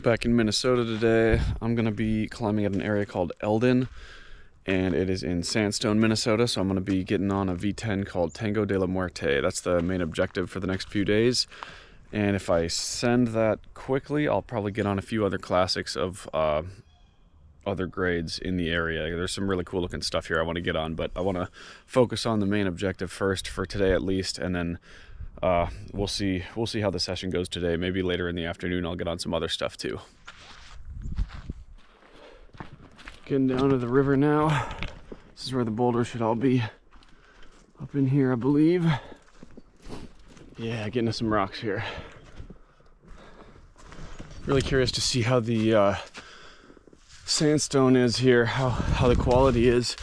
back in Minnesota today. I'm gonna be climbing at an area called Eldon, and it is in Sandstone, Minnesota. So I'm gonna be getting on a V10 called Tengo De La Muerte. That's the main objective for the next few days. And if I send that quickly, I'll probably get on a few other classics of other grades in the area. There's some really cool looking stuff here I want to get on, but I want to focus on the main objective first for today at least, and then we'll see how the session goes today. Maybe later in the afternoon I'll get on some other stuff too. Getting down to the river now. This is where the boulders should all be, up in here I believe. Yeah, getting to some rocks here. Really curious to see how the sandstone is here, how the quality is.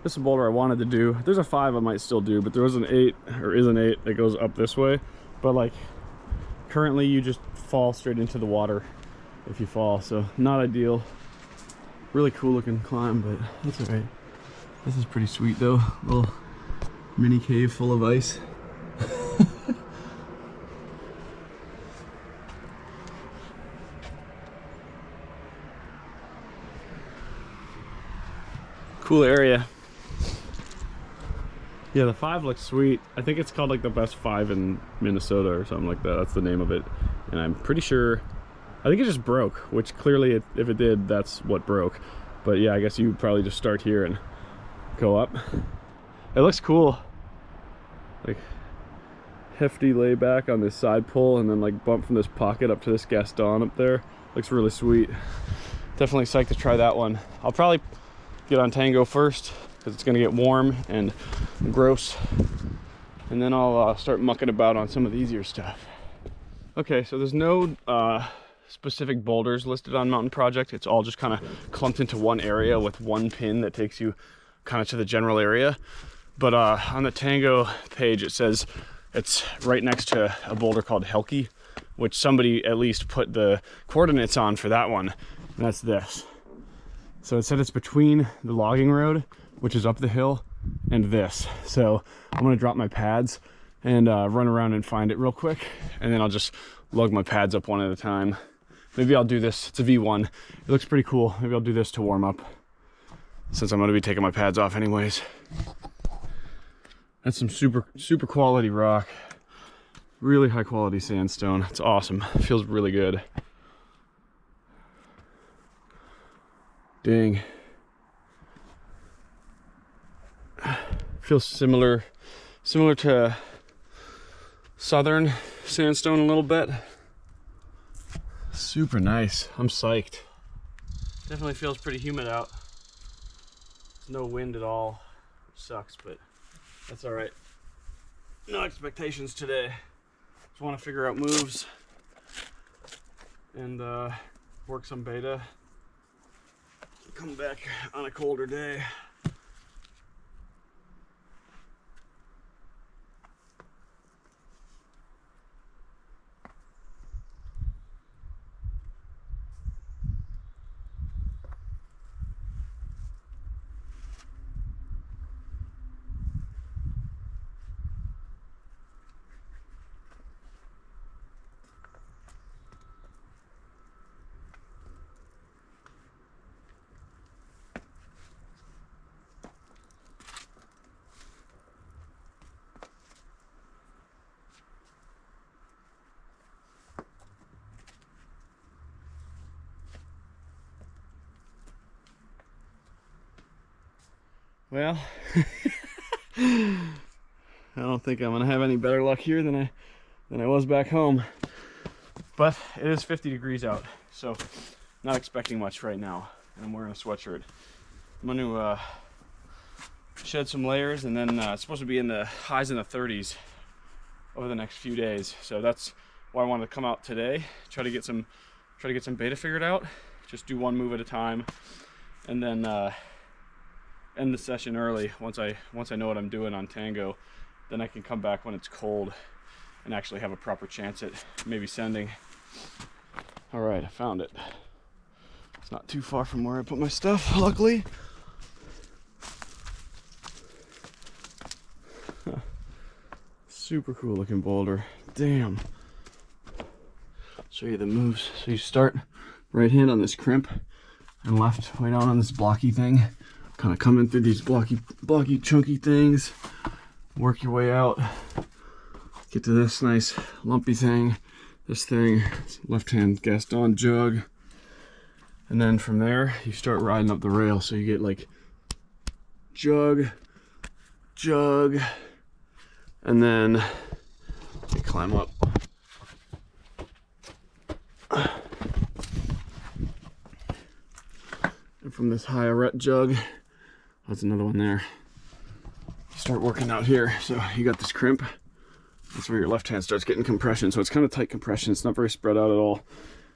This is a boulder I wanted to do. There's a 5 I might still do, but there was an 8, or is an 8, that goes up this way. But like, currently you just fall straight into the water if you fall, so not ideal. Really cool looking climb, but that's all right. This is pretty sweet though. Little mini cave full of ice. Cool area. Yeah, the 5 looks sweet. I think it's called like the best 5 in Minnesota or something like that. That's the name of it. And I'm pretty sure, I think it just broke, which clearly if it did, that's what broke. But yeah, I guess you would probably just start here and go up. It looks cool. Like hefty layback on this side pull and then like bump from this pocket up to this Gaston up there. Looks really sweet. Definitely psyched to try that one. I'll probably get on Tango first because it's gonna get warm and gross, and then I'll start mucking about on some of the easier stuff. Okay, so there's no specific boulders listed on Mountain Project. It's all just kind of clumped into one area with one pin that takes you kind of to the general area. But on the Tango page, it says it's right next to a boulder called Helke, which somebody at least put the coordinates on for that one, and that's this. So it said it's between the logging road, which is up the hill, and this. So I'm gonna drop my pads and run around and find it real quick, and then I'll just lug my pads up one at a time. Maybe I'll do this, it's a V1. It looks pretty cool. Maybe I'll do this to warm up, since I'm gonna be taking my pads off anyways. That's some super quality rock. Really high quality sandstone. It's awesome. It feels really good. Dang. Feels similar to southern sandstone a little bit. Super nice. I'm psyched. Definitely feels pretty humid out. There's no wind at all. Sucks, but that's all right. No expectations today. Just want to figure out moves and work some beta. Come back on a colder day. Well, I don't think I'm gonna have any better luck here than I was back home. But it is 50 degrees out, so not expecting much right now. And I'm wearing a sweatshirt. I'm gonna shed some layers, and then it's supposed to be in the highs in the 30s over the next few days. So that's why I wanted to come out today, try to get some beta figured out. Just do one move at a time, and then end the session early. Once I know what I'm doing on Tango, then I can come back when it's cold and actually have a proper chance at maybe sending. All right, I found it. It's not too far from where I put my stuff, luckily. Super cool looking boulder. damn. Show you the moves. So you start right hand on this crimp and left way down on this blocky thing. Kind of come in through these blocky, chunky things. Work your way out. Get to this nice lumpy thing. This thing, left hand Gaston jug. And then from there, you start riding up the rail. So you get like jug, jug, and then you climb up. And from this high arete jug, that's another one there. You start working out here. So you got this crimp. That's where your left hand starts getting compression. So it's kind of tight compression. It's not very spread out at all.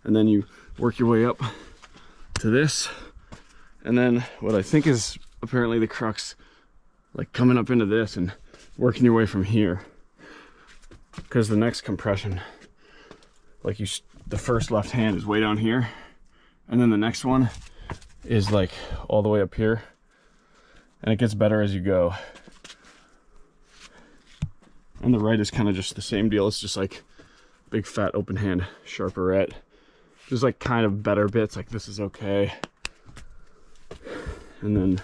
And then you work your way up to this. And then what I think is apparently the crux, like coming up into this and working your way from here. Because the next compression, like the first left hand is way down here. And then the next one is like all the way up here. And it gets better as you go. And the right is kind of just the same deal. It's just like big fat open hand sharp arete. There's like kind of better bits, like this is okay. And then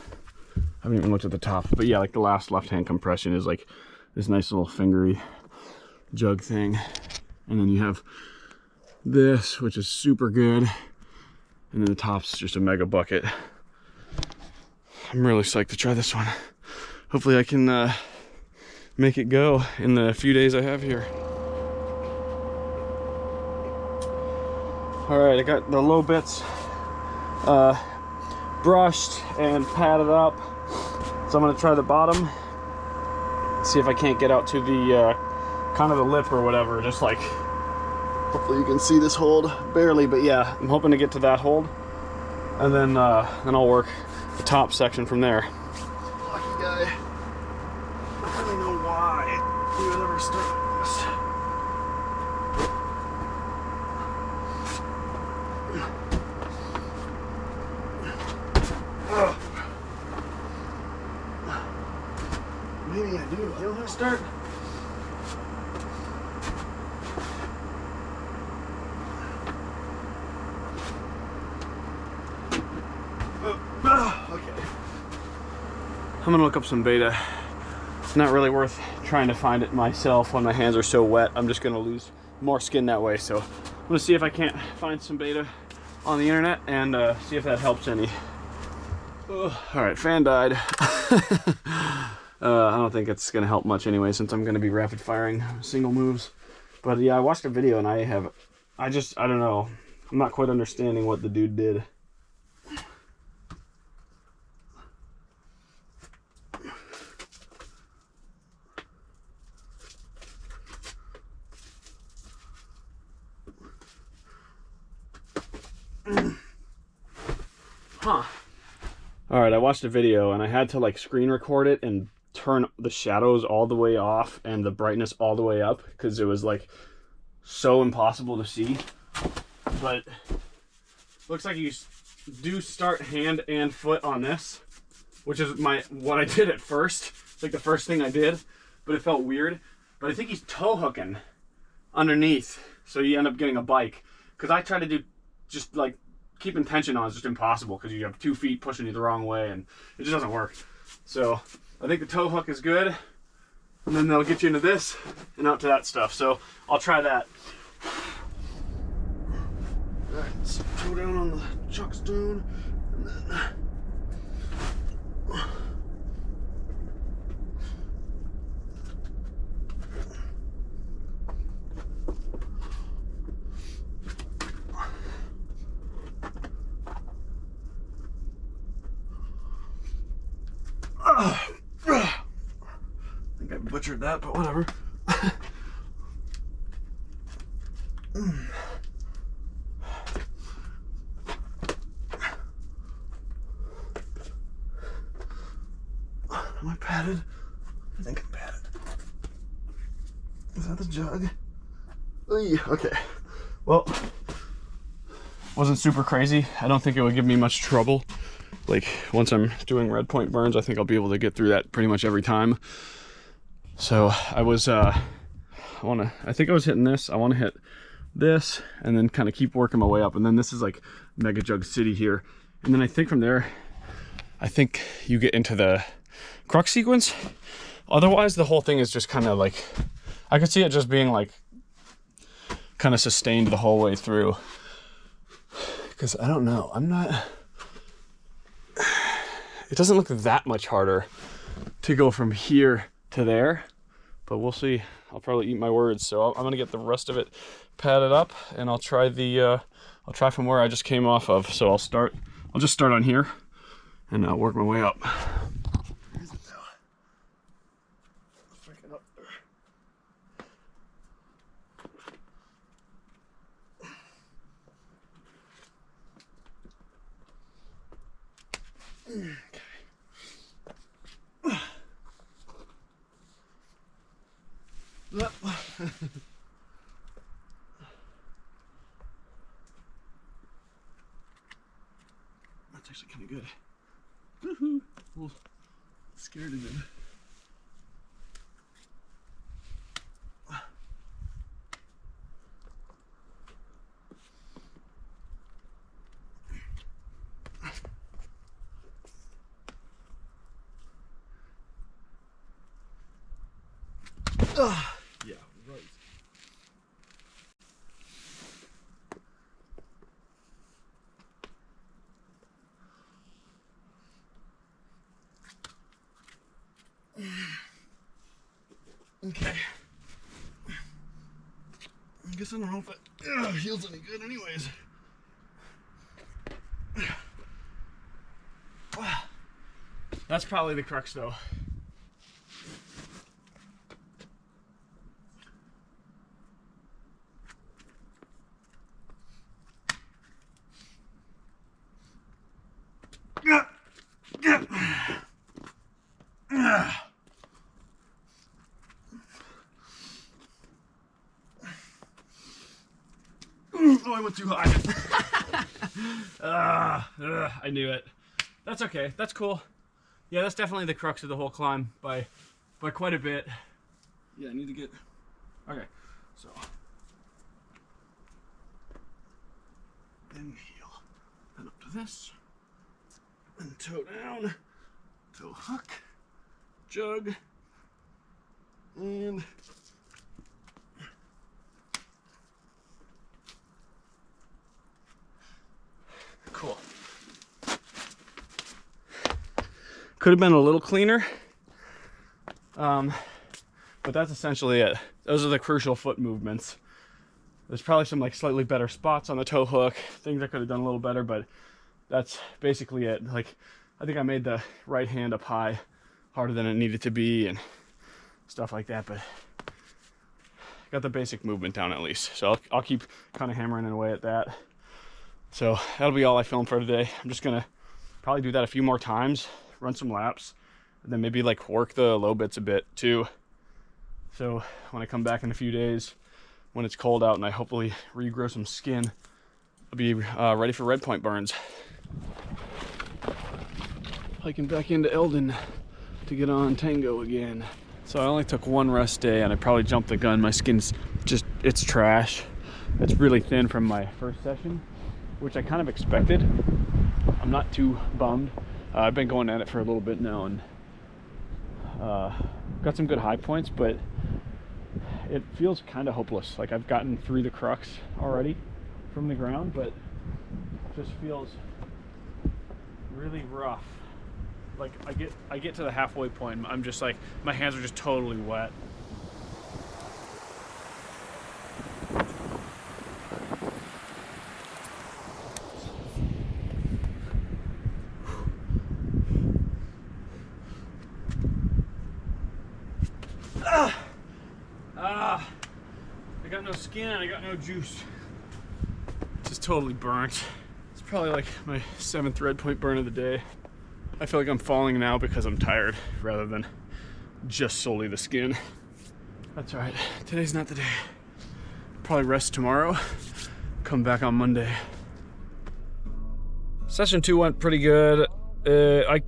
I haven't even looked at the top, but yeah, like the last left hand compression is like this nice little fingery jug thing. And then you have this, which is super good. And then the top's just a mega bucket. I'm really psyched to try this one. Hopefully I can make it go in the few days I have here. All right, I got the low bits brushed and padded up. So I'm gonna try the bottom, see if I can't get out to the kind of the lip or whatever, just like, hopefully you can see this hold, barely, but yeah, I'm hoping to get to that hold. And then I'll work the top section from there. Lucky guy. I don't really know why he would ever start this. Maybe I do. You know how to start? Okay. I'm gonna look up some beta. It's not really worth trying to find it myself when my hands are so wet. I'm just gonna lose more skin that way. So I'm gonna see if I can't find some beta on the internet and see if that helps any. All right, fan died. I don't think it's gonna help much anyway, since I'm gonna be rapid firing single moves. But yeah, I watched a video and I don't know. I'm not quite understanding what the dude did. Huh. All right, I watched a video and I had to like screen record it and turn the shadows all the way off and the brightness all the way up because it was like so impossible to see. But looks like you do start hand and foot on this, which is what I did at first. It's like the first thing I did, but it felt weird. But I think he's toe hooking underneath, so you end up getting a bike. Because I try to do just like keeping tension on is just impossible because you have 2 feet pushing you the wrong way and it just doesn't work. So I think the toe hook is good, and then they'll get you into this and out to that stuff. So I'll try that. All right, let's toe down on the chuck stone and then I think I butchered that, but whatever. Am I padded? I think I'm padded. Is that the jug? Okay. Well, wasn't super crazy. I don't think it would give me much trouble. Like, once I'm doing red point burns, I think I'll be able to get through that pretty much every time. So I was I think I was hitting this. I want to hit this and then kind of keep working my way up. And then this is like Mega Jug City here. And then I think from there, I think you get into the crux sequence. Otherwise, the whole thing is just kind of like, I could see it just being like kind of sustained the whole way through. Because I don't know, it doesn't look that much harder to go from here to there, but we'll see. I'll probably eat my words. So I'm gonna get the rest of it padded up, and I'll try from where I just came off of. So I'll just start on here and work my way up. That's actually kind of good. Woohoo! A little scared of him. Yeah, right. Okay. I guess I don't know if it feels any good anyways. That's probably the crux though. Oh, I went too high. I knew it. That's okay. That's cool. Yeah, that's definitely the crux of the whole climb by quite a bit. Yeah, I need to get... Okay, so... Then heel. Then up to this. And toe down. Toe hook. Jug. And... Cool. Could have been a little cleaner, but that's essentially it. Those are the crucial foot movements. There's probably some like slightly better spots on the toe hook, things I could have done a little better, but that's basically it. Like, I think I made the right hand up high harder than it needed to be and stuff like that, but got the basic movement down at least. So I'll keep kind of hammering away at that. So that'll be all I film for today. I'm just gonna probably do that a few more times, run some laps, and then maybe like work the low bits a bit too. So when I come back in a few days, when it's cold out and I hopefully regrow some skin, I'll be ready for red point burns. Hiking back into Eldon to get on Tengo again. So I only took one rest day and I probably jumped the gun. My skin's just, it's trash. It's really thin from my first session, which I kind of expected. I'm not too bummed. I've been going at it for a little bit now and got some good high points, but it feels kind of hopeless. Like I've gotten through the crux already from the ground, but it just feels really rough. Like I get to the halfway point and I'm just like, my hands are just totally wet. I got no skin, I got no juice. Just totally burnt. It's probably like my 7th red point burn of the day. I feel like I'm falling now because I'm tired rather than just solely the skin. That's all right. Today's not the day. Probably rest tomorrow. Come back on Monday. Session 2 went pretty good. I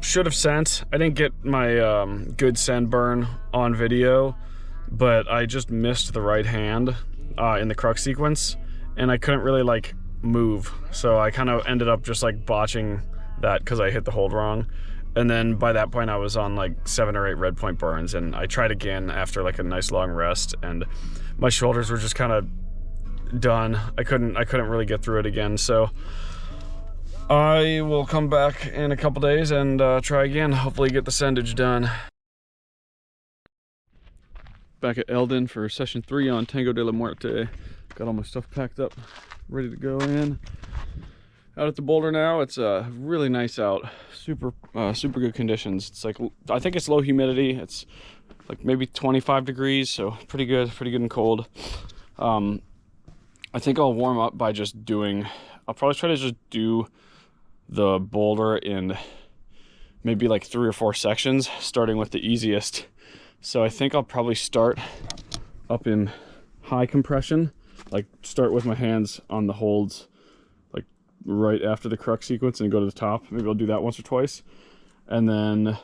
should have sent. I didn't get my good send burn on video. but I just missed the right hand in the crux sequence, and I couldn't really like move, so I kind of ended up just like botching that because I hit the hold wrong. And then by that point I was on like 7 or 8 red point burns, and I tried again after like a nice long rest, and my shoulders were just kind of done. I couldn't really get through it again, so I will come back in a couple days and try again, hopefully get the sendage done. Back at Eldon for session 3 on Tengo De La Muerte. Got all my stuff packed up, ready to go in. Out at the boulder now. It's really nice out. Super good conditions. It's like, I think it's low humidity. It's like maybe 25 degrees, so pretty good and cold. I think I'll warm up by just doing, I'll probably try to just do the boulder in maybe like 3 or 4 sections, starting with the easiest. So I think I'll probably start up in high compression, like start with my hands on the holds, like right after the crux sequence, and go to the top. Maybe I'll do that once or twice, and then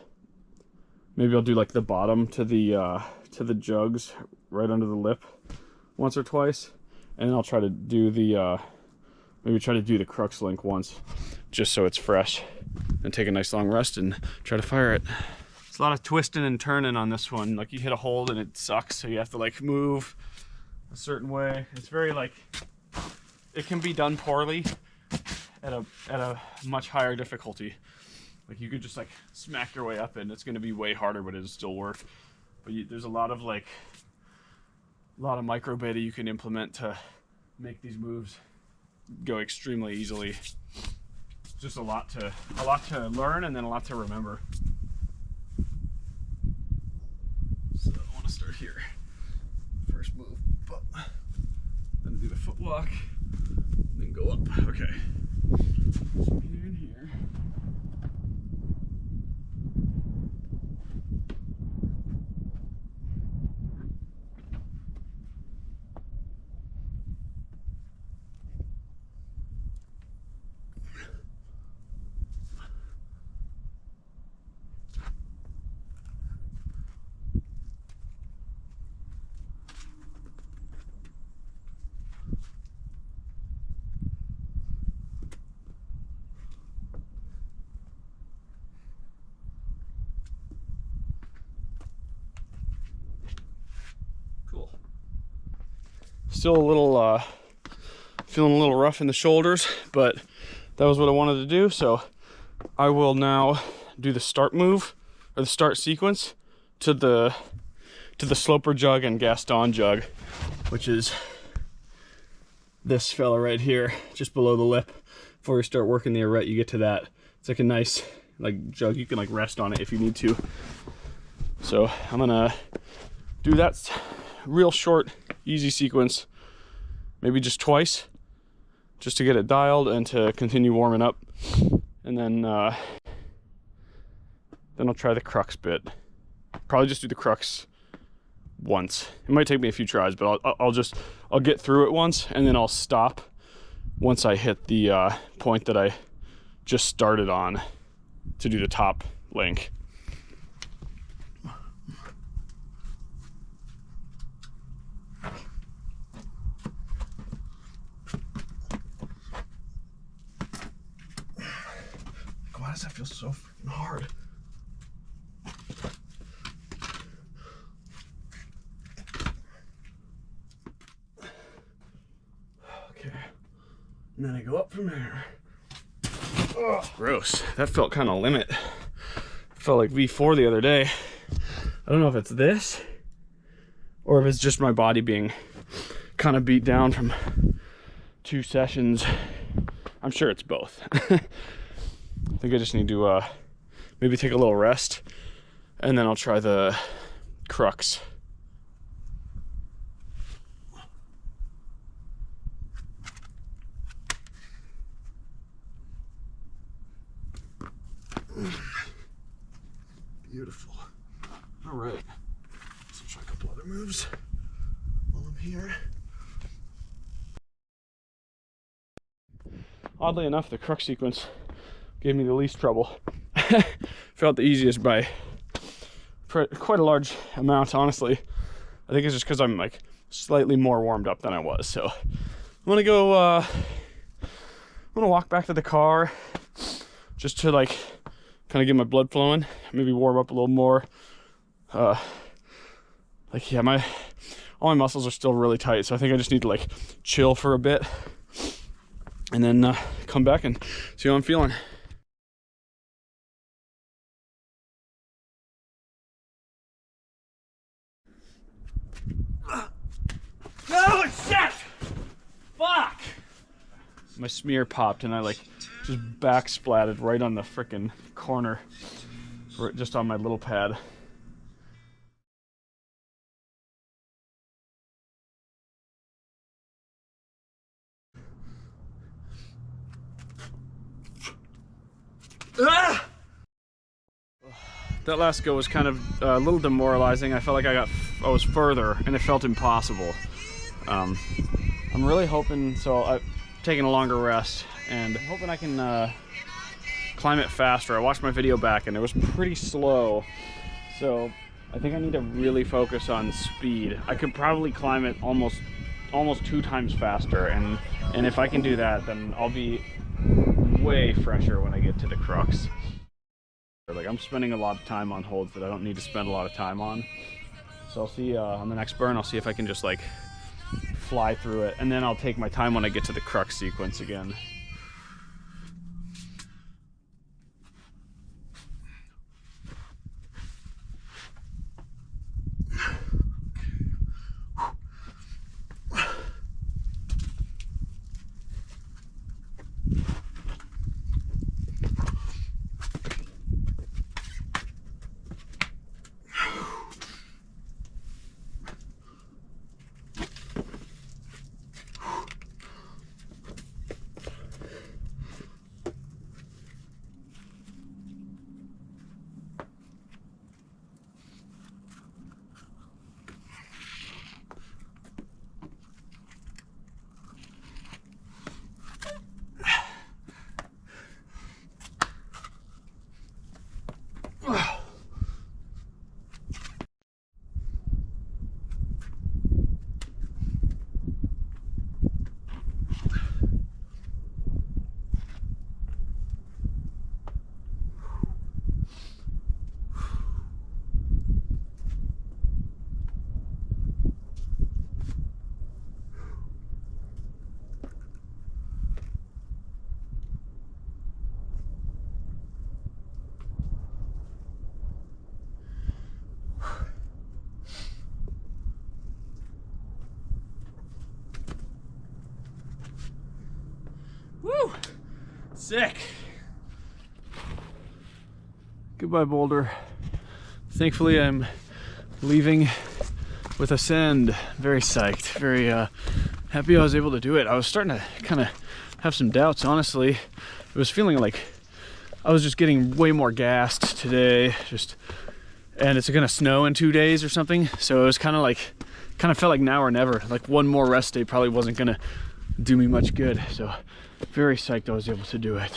maybe I'll do like the bottom to the jugs right under the lip once or twice, and then I'll try to do the maybe try to do the crux link once, just so it's fresh, and take a nice long rest and try to fire it. It's a lot of twisting and turning on this one. Like, you hit a hold and it sucks, so you have to like move a certain way. It's very like, it can be done poorly at a much higher difficulty. Like, you could just like smack your way up and it's going to be way harder, but it'll still work. But there's a lot of micro beta you can implement to make these moves go extremely easily. Just a lot to learn, and then a lot to remember. So I want to start here. First move, then do the footwalk, then go up. Okay. So here and here. Still a little, feeling a little rough in the shoulders, but that was what I wanted to do. So I will now do the start move, or the start sequence, to the sloper jug and Gaston jug, which is this fella right here, just below the lip. Before you start working the arete, you get to that. It's like a nice like jug. You can like rest on it if you need to. So I'm gonna do that real short, easy sequence, maybe just twice, just to get it dialed and to continue warming up. And then I'll try the crux bit. Probably just do the crux once. It might take me a few tries, but I'll get through it once, and then I'll stop once I hit the point that I just started on to do the top link. Why does that feel so freaking hard? Okay, and then I go up from there. Oh, gross. That felt kind of limit. Felt like V4 the other day. I don't know if it's this, or if it's just my body being kind of beat down from 2 sessions. I'm sure it's both. I think I just need to maybe take a little rest, and then I'll try the crux. Beautiful. All right. So try a couple other moves while I'm here. Oddly enough, the crux sequence gave me the least trouble. Felt the easiest by quite a large amount, honestly. I think it's just because I'm like slightly more warmed up than I was. So I'm gonna go, I'm gonna walk back to the car just to like kind of get my blood flowing, maybe warm up a little more. Like, yeah, all my muscles are still really tight, so I think I just need to like chill for a bit and then come back and see how I'm feeling. Oh shit! Fuck! My smear popped and I like just back splatted right on the frickin' corner, just on my little pad. Ah! That last go was kind of a little demoralizing. I felt like I was further and it felt impossible. I'm really hoping, so I've taken a longer rest and I'm hoping I can climb it faster. I watched my video back and it was pretty slow, so I think I need to really focus on speed. I could probably climb it almost 2 times faster, and if I can do that, then I'll be way fresher when I get to the crux. Like, I'm spending a lot of time on holds that I don't need to spend a lot of time on. So I'll see on the next burn, I'll see if I can just like fly through it, and then I'll take my time when I get to the crux sequence again. Woo! Sick. Goodbye, Boulder. Thankfully, I'm leaving with a send. Very psyched. Very happy I was able to do it. I was starting to kind of have some doubts, honestly. It was feeling like I was just getting way more gassed today. And it's gonna snow in 2 days or something. So it was kind of felt like now or never. Like one more rest day probably wasn't gonna do me much good. So very psyched I was able to do it.